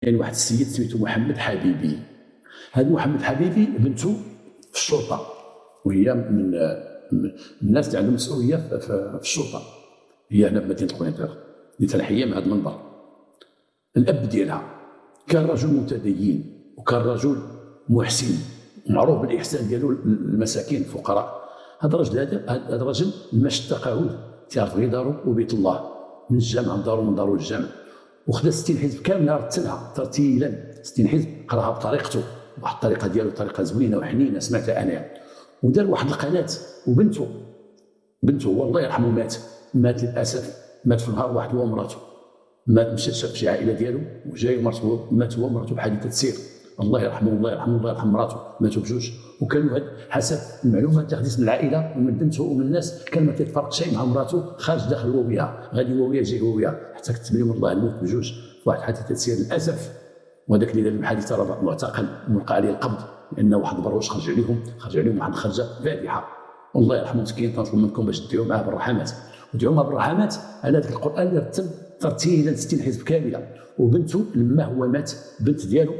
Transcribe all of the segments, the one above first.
يعني واحد السيد سميتو محمد حبيبي. هذا محمد حبيبي بنته في الشرطه، وهي من الناس اللي عندهم مسؤوليه في الشرطه، هي هنا بمدينه قنيطره اللي تنحيا من هذا المنبر. الاب ديالها كان رجل متدين، وكان رجل محسن معروف بالاحسان ديالو للمساكين الفقراء. هذا الرجل ما اشتقه تعرف غير دارو وبيت الله، من الجامع من دارو، من دارو للجامع، وخدا 60 حزب كامله رتلها ترتيلا. 60 حزب قراها بطريقته، واحد الطريقه ديالو طريقه زوينه وحنينه سمعتها انا. ودار واحد القناه، وبنته والله يرحمه مات للاسف، مات في نهار واحد هو ومراته، مشى شاف شي عائله ديالو وجاي ومرته، مات هو ومراته بحادثه سير، الله يرحمه الله يرحمه الله يرحم مراته، ماتوا بجوج. وكانوا حسب المعلومات اللي خديت من العائله ومن بنته ومن الناس، كان ما كيتفرق شيء مع مراته، خارج داخل هو وياها، غادي هو وياها جاي هو وياها، حتى كتب لهم الله الموت بجوج في واحد حادثه سير للاسف. وهذاك اللي دار الحادثه راه معتقل وملقى عليه القبض، لانه واحد البروش خرج عليهم واحد الخرجه فادحه. والله يرحمه مسكين، تنطلب منكم باش تدعوا معاه بالرحمات، ودعوا معاه بالرحمات على ذاك القران اللي رتب ترتيلا 60 حزب كامله. وبنته لما هو مات، بنت ديالو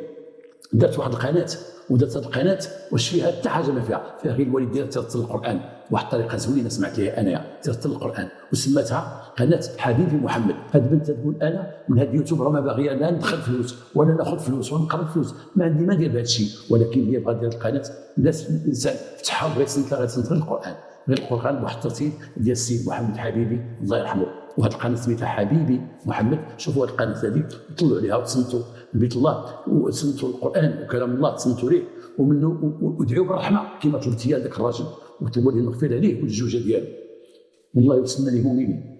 دارت واحد القناه، ودارت هذه القناه واش فيها حتى حاجه ما فيها غير الوالد ديالها ترتل القران، واحد الطريقه زوينه سمعت ليها انايا، ترتل القران وسماتها قناه حبيبي محمد. هذه البنت تقول انا من هذا اليوتيوب راه ما باغيه لا ندخل فلوس ولا ناخذ فلوس ولا نقرب فلوس، ما عندي ما ندير بهذا الشيء، ولكن هي بغات دير القناه الناس الانسان فتحها وبغات تنتظر القران، غير القران بواحد الترتيب ديال السيد محمد حبيبي الله يرحمه. وهذه القناه سميتها حبيبي محمد. شوفوا هذه القناه هذه طلعوا عليها وتصنتوا لبيت الله وتصنتوا القران وكلام الله تصنتوا ليه، ومنه ودعوا بالرحمه كما طلبتي ذاك الراجل، وطلبوا لي المغفره ليه وللزوجه ديالو. والله يسمى لي مؤمنين.